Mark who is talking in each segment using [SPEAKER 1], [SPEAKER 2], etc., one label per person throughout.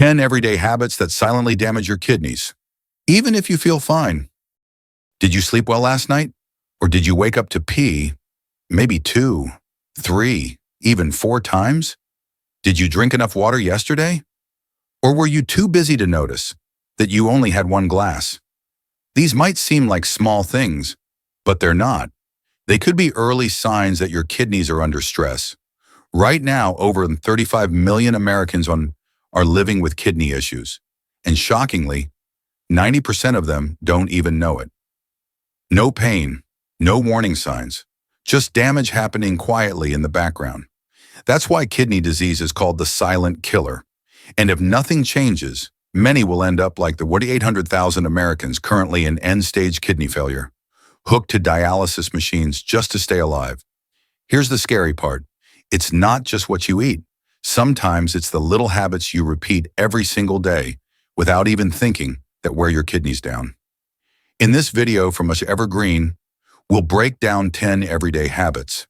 [SPEAKER 1] 10 everyday habits that silently damage your kidneys, even if you feel fine. Did you sleep well last night? Or did you wake up to pee maybe 2, 3, even 4 times? Did you drink enough water yesterday? Or were you too busy to notice that you only had 1 glass? These might seem like small things, but they're not. They could be early signs that your kidneys are under stress. Right now, over 35 million Americans are living with kidney issues. And shockingly, 90% of them don't even know it. No pain, no warning signs, just damage happening quietly in the background. That's why kidney disease is called the silent killer. And if nothing changes, many will end up like the 800,000 Americans currently in end-stage kidney failure, hooked to dialysis machines just to stay alive. Here's the scary part. It's not just what you eat. Sometimes it's the little habits you repeat every single day without even thinking that wear your kidneys down. In this video from us Evergreen, we'll break down 10 everyday habits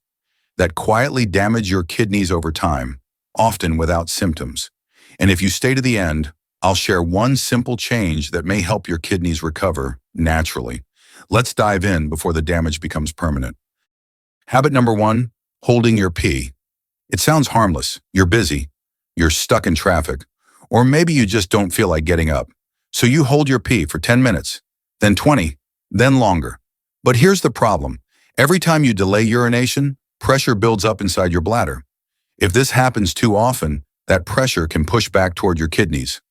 [SPEAKER 1] that quietly damage your kidneys over time, often without symptoms. And if you stay to the end, I'll share one simple change that may help your kidneys recover naturally. Let's dive in before the damage becomes permanent. Habit number 1, holding your pee. It sounds harmless. You're busy, you're stuck in traffic, or maybe you just don't feel like getting up. So you hold your pee for 10 minutes, then 20, then longer. But here's the problem. Every time you delay urination, pressure builds up inside your bladder. If this happens too often, that pressure can push back toward your kidneys.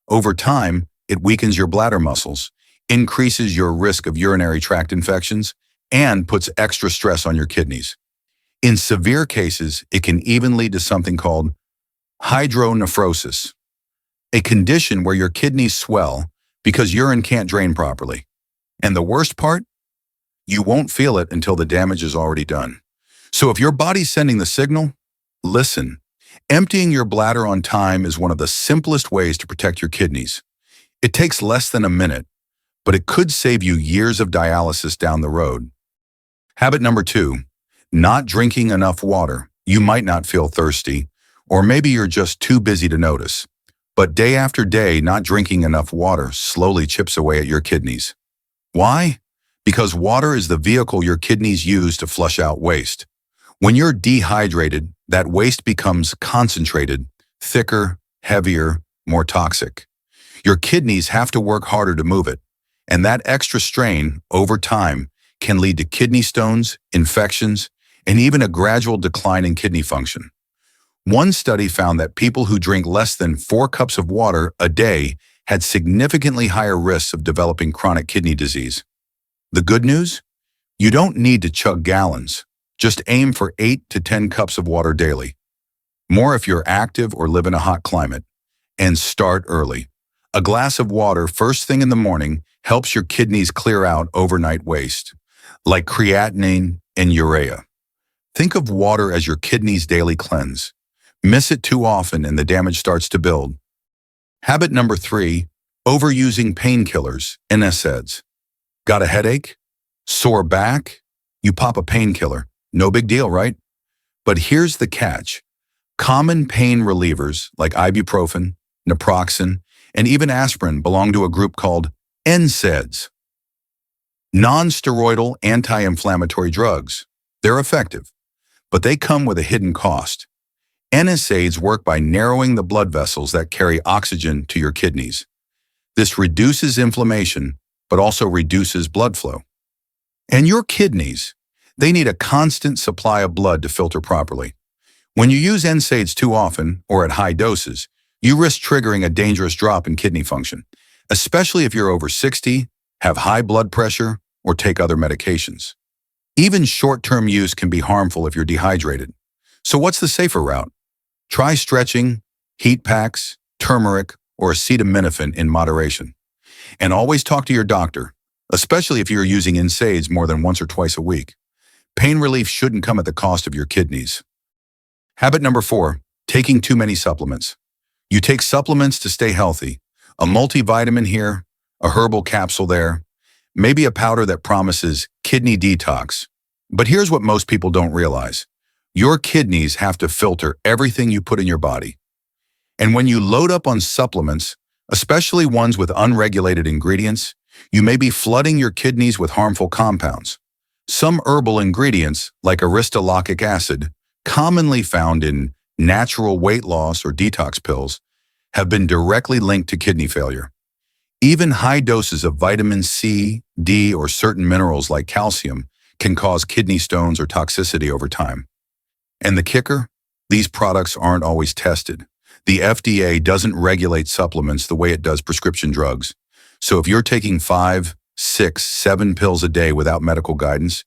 [SPEAKER 1] Over time, it weakens your bladder muscles, increases your risk of urinary tract infections, and puts extra stress on your kidneys. In severe cases, it can even lead to something called hydronephrosis, a condition where your kidneys swell because urine can't drain properly. And the worst part? You won't feel it until the damage is already done. So if your body's sending the signal, listen. Emptying your bladder on time is one of the simplest ways to protect your kidneys. It takes less than a minute, but it could save you years of dialysis down the road. Habit number 2, not drinking enough water. You might not feel thirsty, or maybe you're just too busy to notice. But day after day, not drinking enough water slowly chips away at your kidneys. Why? Because water is the vehicle your kidneys use to flush out waste. When you're dehydrated, that waste becomes concentrated, thicker, heavier, more toxic. Your kidneys have to work harder to move it, and that extra strain, over time, can lead to kidney stones, infections, and even a gradual decline in kidney function. One study found that people who drink less than 4 cups of water a day had significantly higher risks of developing chronic kidney disease. The good news? You don't need to chug gallons. Just aim for 8 to 10 cups of water daily. More if you're active or live in a hot climate. And start early. A glass of water first thing in the morning helps your kidneys clear out overnight waste, like creatinine and urea. Think of water as your kidneys' daily cleanse. Miss it too often and the damage starts to build. Habit number 3, overusing painkillers, NSAIDs. Got a headache? Sore back? You pop a painkiller. No big deal, right? But here's the catch. Common pain relievers like ibuprofen, naproxen, and even aspirin belong to a group called NSAIDs. Non-steroidal anti-inflammatory drugs. They're effective, but they come with a hidden cost. NSAIDs work by narrowing the blood vessels that carry oxygen to your kidneys. This reduces inflammation, but also reduces blood flow. And your kidneys, they need a constant supply of blood to filter properly. When you use NSAIDs too often or at high doses, you risk triggering a dangerous drop in kidney function, especially if you're over 60, have high blood pressure, or take other medications. Even short-term use can be harmful if you're dehydrated. So what's the safer route? Try stretching, heat packs, turmeric, or acetaminophen in moderation. And always talk to your doctor, especially if you're using NSAIDs more than once or twice a week. Pain relief shouldn't come at the cost of your kidneys. Habit number 4, taking too many supplements. You take supplements to stay healthy. A multivitamin here, a herbal capsule there, maybe a powder that promises kidney detox. But here's what most people don't realize. Your kidneys have to filter everything you put in your body. And when you load up on supplements, especially ones with unregulated ingredients, you may be flooding your kidneys with harmful compounds. Some herbal ingredients, like aristolochic acid, commonly found in natural weight loss or detox pills, have been directly linked to kidney failure. Even high doses of vitamin C, D, or certain minerals like calcium can cause kidney stones or toxicity over time. And the kicker? These products aren't always tested. The FDA doesn't regulate supplements the way it does prescription drugs. So if you're taking 5, 6, 7 pills a day without medical guidance,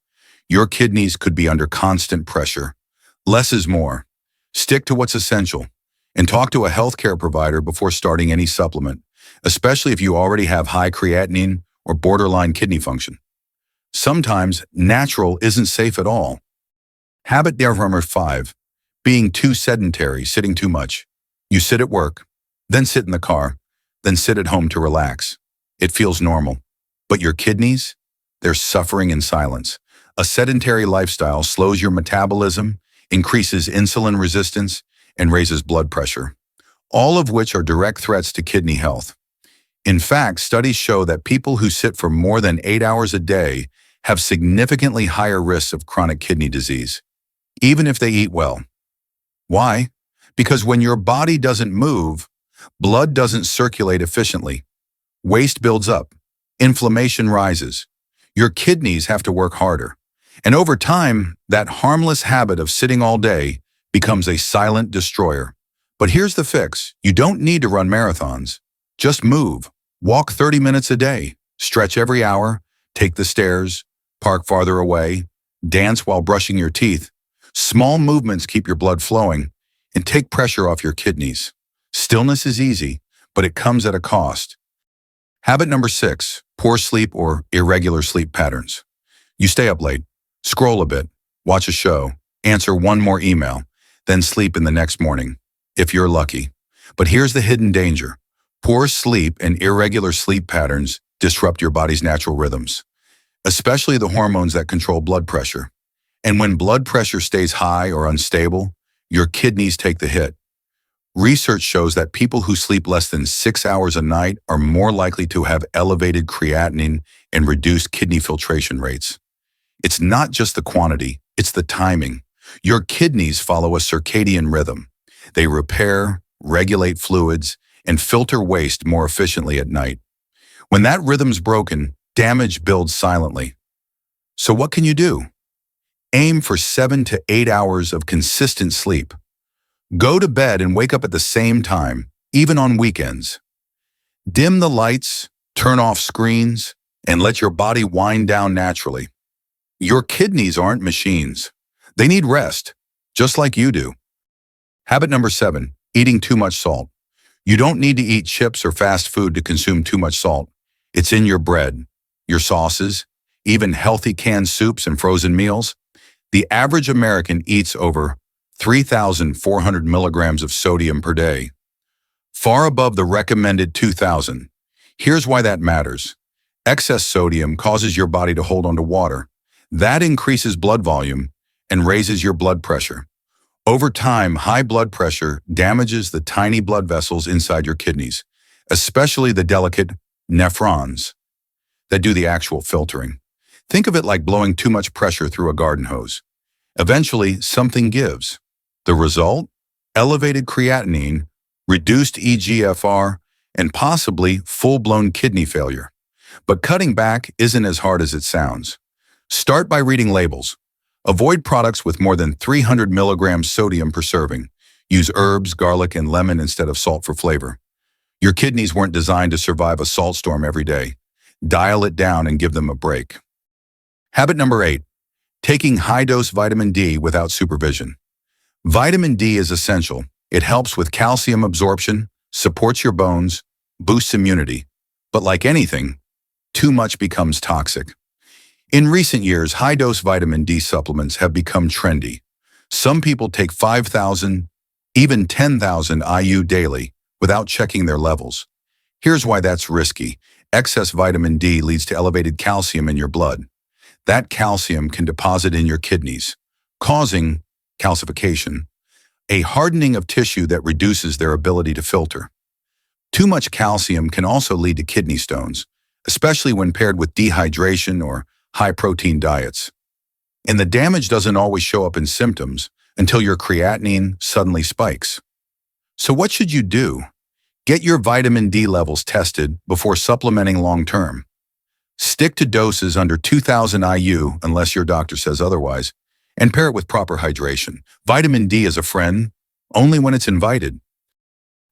[SPEAKER 1] your kidneys could be under constant pressure. Less is more. Stick to what's essential and talk to a healthcare provider before starting any supplement, especially if you already have high creatinine or borderline kidney function. Sometimes natural isn't safe at all. Habit number 5, being too sedentary, sitting too much. You sit at work, then sit in the car, then sit at home to relax. It feels normal. But your kidneys? They're suffering in silence. A sedentary lifestyle slows your metabolism, increases insulin resistance, and raises blood pressure, all of which are direct threats to kidney health. In fact, studies show that people who sit for more than 8 hours a day have significantly higher risks of chronic kidney disease, even if they eat well. Why? Because when your body doesn't move, blood doesn't circulate efficiently. Waste builds up. Inflammation rises. Your kidneys have to work harder. And over time, that harmless habit of sitting all day becomes a silent destroyer. But here's the fix. You don't need to run marathons. Just move. Walk 30 minutes a day. Stretch every hour. Take the stairs. Park farther away. Dance while brushing your teeth. Small movements keep your blood flowing and take pressure off your kidneys. Stillness is easy, but it comes at a cost. Habit number 6, poor sleep or irregular sleep patterns. You stay up late, scroll a bit, watch a show, answer one more email, then sleep in the next morning, if you're lucky. But here's the hidden danger. Poor sleep and irregular sleep patterns disrupt your body's natural rhythms, especially the hormones that control blood pressure. And when blood pressure stays high or unstable, your kidneys take the hit. Research shows that people who sleep less than 6 hours a night are more likely to have elevated creatinine and reduced kidney filtration rates. It's not just the quantity, it's the timing. Your kidneys follow a circadian rhythm. They repair, regulate fluids, and filter waste more efficiently at night. When that rhythm's broken, damage builds silently. So what can you do? Aim for 7 to 8 hours of consistent sleep. Go to bed and wake up at the same time, even on weekends. Dim the lights, turn off screens, and let your body wind down naturally. Your kidneys aren't machines. They need rest, just like you do. Habit number 7, eating too much salt. You don't need to eat chips or fast food to consume too much salt. It's in your bread, your sauces, even healthy canned soups and frozen meals. The average American eats over 3,400 milligrams of sodium per day, far above the recommended 2,000. Here's why that matters. Excess sodium causes your body to hold onto water. That increases blood volume and raises your blood pressure. Over time, high blood pressure damages the tiny blood vessels inside your kidneys, especially the delicate nephrons that do the actual filtering. Think of it like blowing too much pressure through a garden hose. Eventually, something gives. The result? Elevated creatinine, reduced eGFR, and possibly full-blown kidney failure. But cutting back isn't as hard as it sounds. Start by reading labels. Avoid products with more than 300 milligrams sodium per serving. Use herbs, garlic, and lemon instead of salt for flavor. Your kidneys weren't designed to survive a salt storm every day. Dial it down and give them a break. Habit number 8, taking high-dose vitamin D without supervision. Vitamin D is essential. It helps with calcium absorption, supports your bones, boosts immunity. But like anything, too much becomes toxic. In recent years, high-dose vitamin D supplements have become trendy. Some people take 5,000, even 10,000 IU daily without checking their levels. Here's why that's risky. Excess vitamin D leads to elevated calcium in your blood. That calcium can deposit in your kidneys, causing calcification, a hardening of tissue that reduces their ability to filter. Too much calcium can also lead to kidney stones, especially when paired with dehydration or high-protein diets. And the damage doesn't always show up in symptoms until your creatinine suddenly spikes. So what should you do? Get your vitamin D levels tested before supplementing long-term. Stick to doses under 2,000 IU unless your doctor says otherwise, and pair it with proper hydration. Vitamin D is a friend, only when it's invited.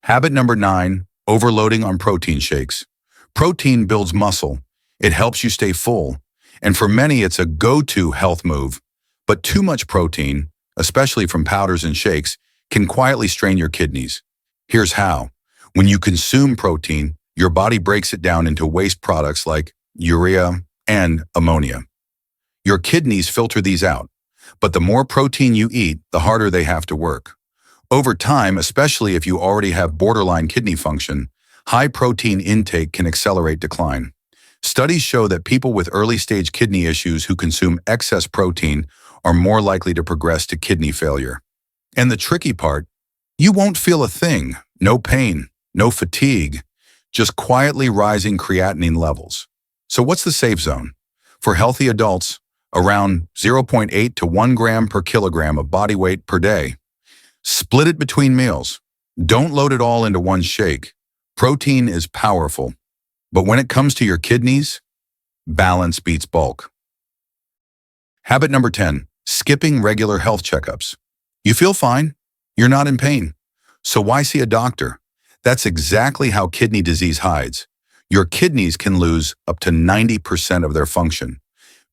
[SPEAKER 1] Habit number 9, overloading on protein shakes. Protein builds muscle. It helps you stay full. And for many, it's a go-to health move. But too much protein, especially from powders and shakes, can quietly strain your kidneys. Here's how. When you consume protein, your body breaks it down into waste products like urea and ammonia. Your kidneys filter these out, but the more protein you eat, the harder they have to work. Over time, especially if you already have borderline kidney function, high protein intake can accelerate decline. Studies show that people with early-stage kidney issues who consume excess protein are more likely to progress to kidney failure. And the tricky part, you won't feel a thing, no pain, no fatigue, just quietly rising creatinine levels. So what's the safe zone? For healthy adults, around 0.8 to 1 gram per kilogram of body weight per day. Split it between meals. Don't load it all into one shake. Protein is powerful, but when it comes to your kidneys, balance beats bulk. Habit number 10, skipping regular health checkups. You feel fine. You're not in pain. So why see a doctor? That's exactly how kidney disease hides. Your kidneys can lose up to 90% of their function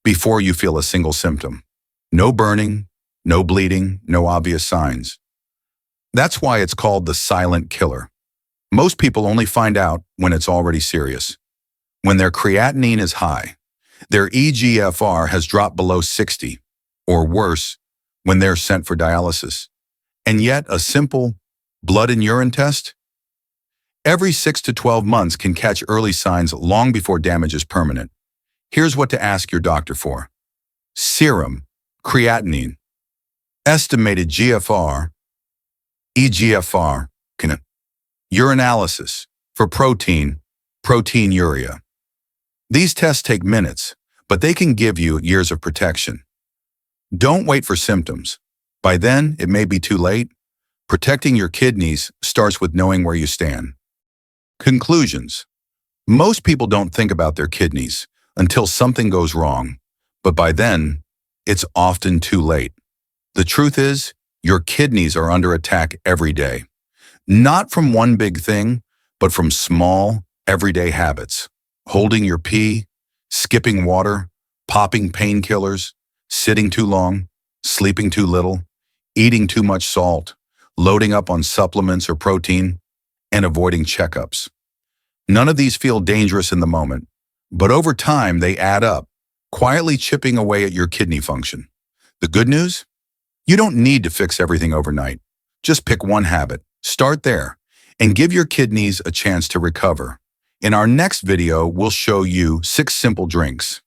[SPEAKER 1] before you feel a single symptom. No burning, no bleeding, no obvious signs. That's why it's called the silent killer. Most people only find out when it's already serious. When their creatinine is high, their eGFR has dropped below 60, or worse, when they're sent for dialysis. And yet, a simple blood and urine test? Every 6 to 12 months can catch early signs long before damage is permanent. Here's what to ask your doctor for. Serum, creatinine, estimated GFR, eGFR, urinalysis for protein, proteinuria. These tests take minutes, but they can give you years of protection. Don't wait for symptoms. By then, it may be too late. Protecting your kidneys starts with knowing where you stand. Conclusions. Most people don't think about their kidneys until something goes wrong, but by then, it's often too late. The truth is, your kidneys are under attack every day. Not from one big thing, but from small, everyday habits. Holding your pee, skipping water, popping painkillers, sitting too long, sleeping too little, eating too much salt, loading up on supplements or protein, and avoiding checkups. None of these feel dangerous in the moment, but over time they add up, quietly chipping away at your kidney function. The good news? You don't need to fix everything overnight. Just pick one habit, start there, and give your kidneys a chance to recover. In our next video, we'll show you 6 simple drinks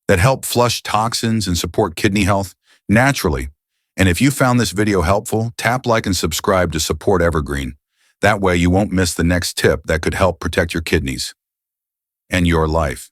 [SPEAKER 1] that help flush toxins and support kidney health naturally. And if you found this video helpful, tap like and subscribe to support Evergreen. That way you won't miss the next tip that could help protect your kidneys and your life.